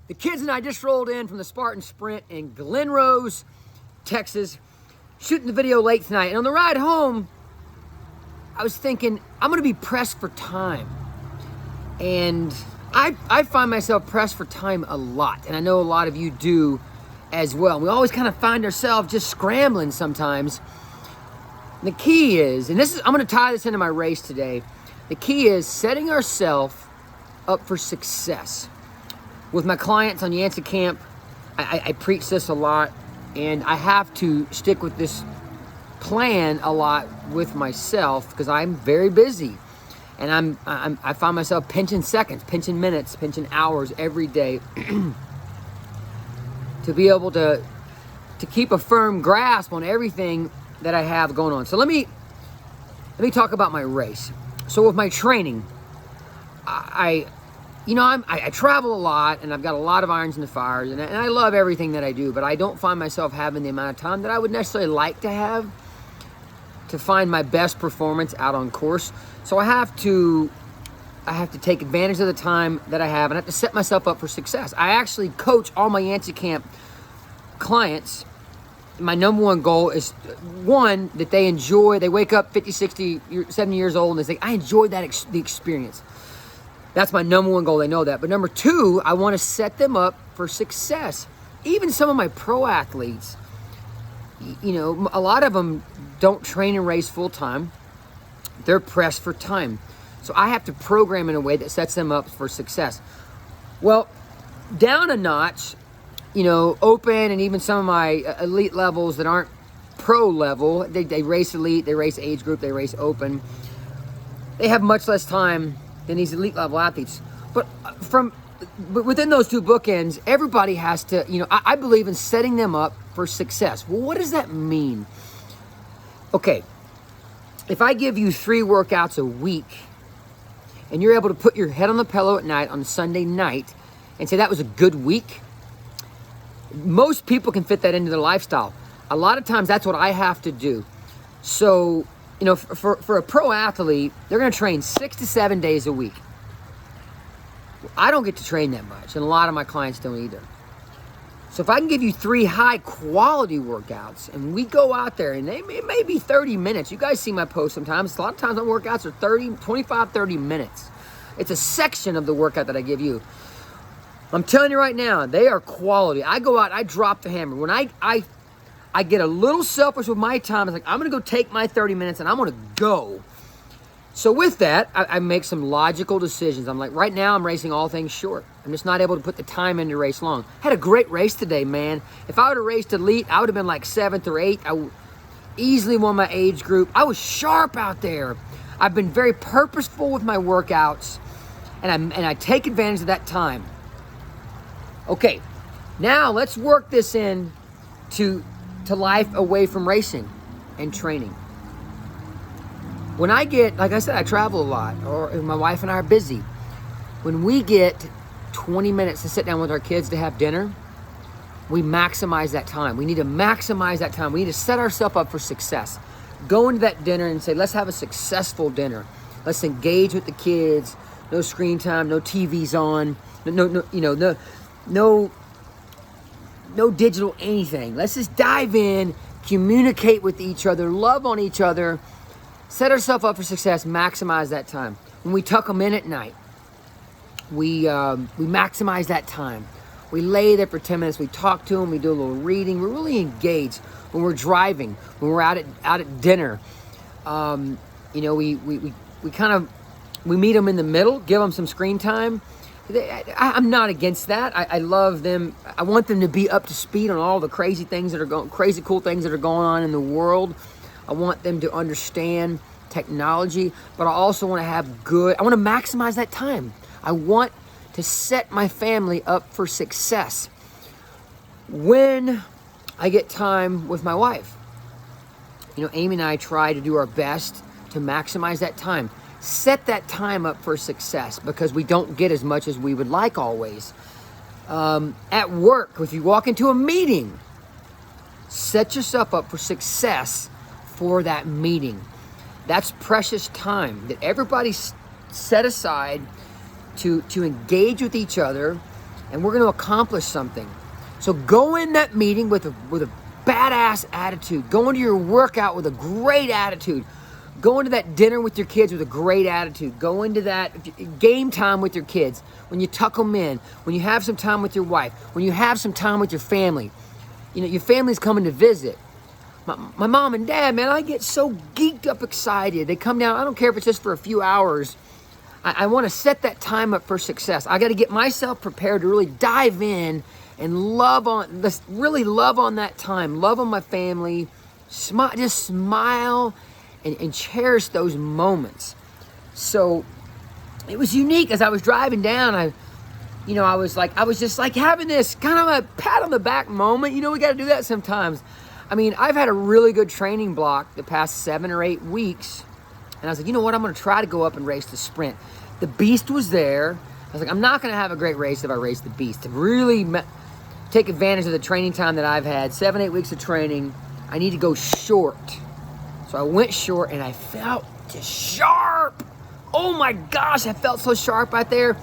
The kids and I just rolled in from the Spartan Sprint in Glen Rose, Texas, shooting the video late tonight. And on the ride home, I was thinking, I'm gonna be pressed for time. And I find myself pressed for time a lot. And I know a lot of you do as well. We always kind of find ourselves just scrambling sometimes. And the key is, and I'm gonna tie this into my race today. The key is setting ourselves up for success. With my clients on Yancey Camp, I preach this a lot, and I have to stick with this plan a lot with myself because I'm very busy, and I find myself pinching seconds, pinching minutes, pinching hours every day to be able to keep a firm grasp on everything that I have going on. So let me talk about my race. So with my training, I travel a lot, and I've got a lot of irons in the fires, and I love everything that I do, but I don't find myself having the amount of time that I would necessarily like to have to find my best performance out on course. So I have to take advantage of the time that I have, and I have to set myself up for success. I actually coach all my Yancey Camp clients. My number one goal is, one, that they wake up 50, 60, 70 years old, and they say, I enjoyed the experience. That's my number one goal. They know that. But number two, I want to set them up for success. Even some of my pro athletes, a lot of them don't train and race full time. They're pressed for time. So I have to program in a way that sets them up for success. Well, down a notch, open, and even some of my elite levels that aren't pro level, they race elite, they race age group, they race open. They have much less time than these elite level athletes. But within those two bookends, everybody has to, I believe in setting them up for success. Well, what does that mean? Okay, if I give you 3 workouts a week, and you're able to put your head on the pillow at night on Sunday night and say that was a good week, most people can fit that into their lifestyle. A lot of times that's what I have to do. So, for a pro athlete, they're going to train 6 to 7 days a week. I don't get to train that much, and a lot of my clients don't either. So if I can give you 3 high quality workouts, and we go out there, and it may be 30 minutes. You guys see my posts sometimes. A lot of times my workouts are 25, 30 minutes. It's a section of the workout that I give you. I'm telling you right now, they are quality. I go out, I drop the hammer. When I get a little selfish with my time. It's like, I'm going to go take my 30 minutes and I'm going to go. So with that, I make some logical decisions. I'm like, right now I'm racing all things short. I'm just not able to put the time in to race long. Had a great race today, man. If I would have raced elite, I would have been like 7th or 8th. I easily won my age group. I was sharp out there. I've been very purposeful with my workouts, and I take advantage of that time. Okay, now let's work this in to life away from racing and training. When I get, like I said, I travel a lot, or my wife and I are busy. When we get 20 minutes to sit down with our kids to have dinner, we maximize that time. We need to maximize that time. We need to set ourselves up for success. Go into that dinner and say, let's have a successful dinner. Let's engage with the kids. No screen time, no TVs on, no digital anything. Let's just dive in, communicate with each other, love on each other, set ourselves up for success, maximize that time. When we tuck them in at night, we maximize that time. We lay there for 10 minutes, we talk to them, we do a little reading, we're really engaged. When we're driving, when we're out at dinner, we meet them in the middle, give them some screen time. I'm not against that. I love them. I want them to be up to speed on all the crazy cool things that are going on in the world. I want them to understand technology, but I also want to I want to maximize that time. I want to set my family up for success. When I get time with my wife, Amy and I try to do our best to maximize that time. Set that time up for success, because we don't get as much as we would like always. At work, if you walk into a meeting, set yourself up for success for that meeting. That's precious time that everybody set aside to engage with each other, and we're going to accomplish something. So go in that meeting with a badass attitude. Go into your workout with a great attitude. Go into that dinner with your kids with a great attitude. Go into that game time with your kids. When you tuck them in, when you have some time with your wife, when you have some time with your family. You know, your family's coming to visit. My mom and dad, man, I get so geeked up excited. They come down, I don't care if it's just for a few hours. I want to set that time up for success. I got to get myself prepared to really dive in and really love on that time. Love on my family. Just smile and cherish those moments. So it was unique. As I was driving down, I was just like having this kind of a pat on the back moment. You know, we got to do that sometimes. I mean, I've had a really good training block the past 7 or 8 weeks. And I was like, you know what? I'm going to try to go up and race the sprint. The beast was there. I was like, I'm not going to have a great race if I race the beast. To really take advantage of the training time that I've had, 7, 8 weeks of training, I need to go short. So I went short and I felt just sharp. Oh my gosh, I felt so sharp out there.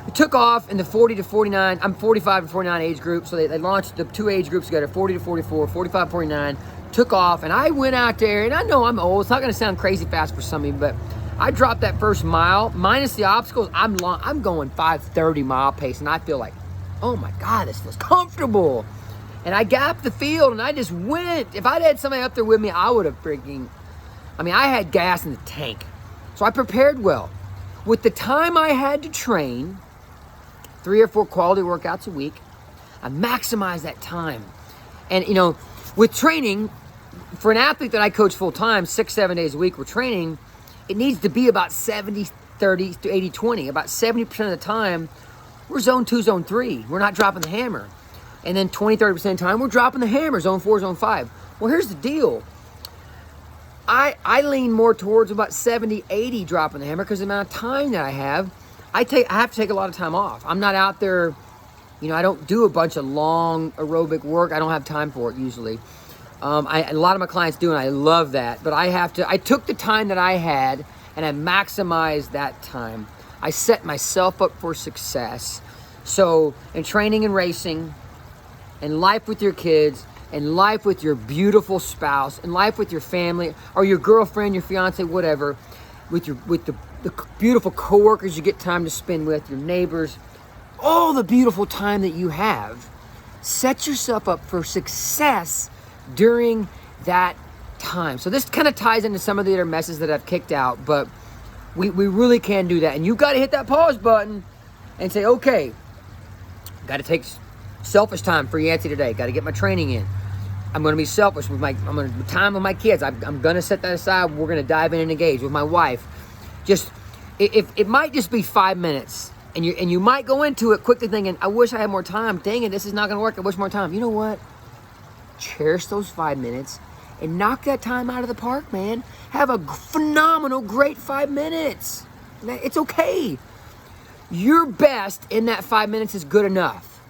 It took off in the 40 to 49, I'm 45 to 49 age group, so they launched the 2 age groups together, 40 to 44, 45 to 49, took off, and I went out there, and I know I'm old, it's not going to sound crazy fast for some of you, but I dropped that first mile, minus the obstacles, I'm going 5:30 mile pace, and I feel like, oh my God, this feels comfortable. And I gapped the field, and I just went. If I'd had somebody up there with me, I would have I had gas in the tank. So I prepared well. With the time I had to train, 3 or 4 quality workouts a week, I maximized that time. And, you know, with training, for an athlete that I coach full-time, 6-7 days a week, we're training, it needs to be about 70-30 to 80-20. About 70% of the time, we're zone 2, zone 3. We're not dropping the hammer. And then 20-30% of the time, we're dropping the hammer, zone 4, zone 5. Well, here's the deal. I lean more towards about 70-80 dropping the hammer because of the amount of time that I have. I have to take a lot of time off. I'm not out there, you know, I don't do a bunch of long aerobic work. I don't have time for it usually. A lot of my clients do, and I love that. But I took the time that I had, and I maximized that time. I set myself up for success. So in training and racing, in life with your kids, in life with your beautiful spouse, in life with your family, or your girlfriend, your fiance, whatever, with the beautiful coworkers you get time to spend with, your neighbors, all the beautiful time that you have, set yourself up for success during that time. So this kind of ties into some of the other messages that I've kicked out, but we really can do that. And you got to hit that pause button and say, okay, got to take selfish time for Yancey today. Got to get my training in. I'm going to be selfish with time with my kids. I'm going to set that aside. We're going to dive in and engage with my wife. Just, if it might just be 5 minutes, and you might go into it quickly thinking, I wish I had more time. Dang it, this is not going to work. I wish more time. You know what? Cherish those 5 minutes and knock that time out of the park, man. Have a phenomenal, great 5 minutes. It's okay. Your best in that 5 minutes is good enough.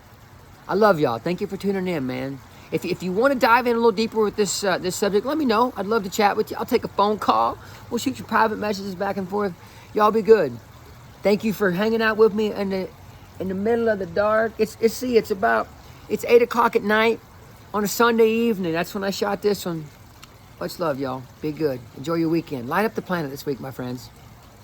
I love y'all. Thank you for tuning in, man. If you want to dive in a little deeper with this subject, let me know. I'd love to chat with you. I'll take a phone call. We'll shoot you private messages back and forth. Y'all be good. Thank you for hanging out with me in the middle of the dark. It's 8 o'clock at night on a Sunday evening. That's when I shot this one. Much love, y'all. Be good. Enjoy your weekend. Light up the planet this week, my friends.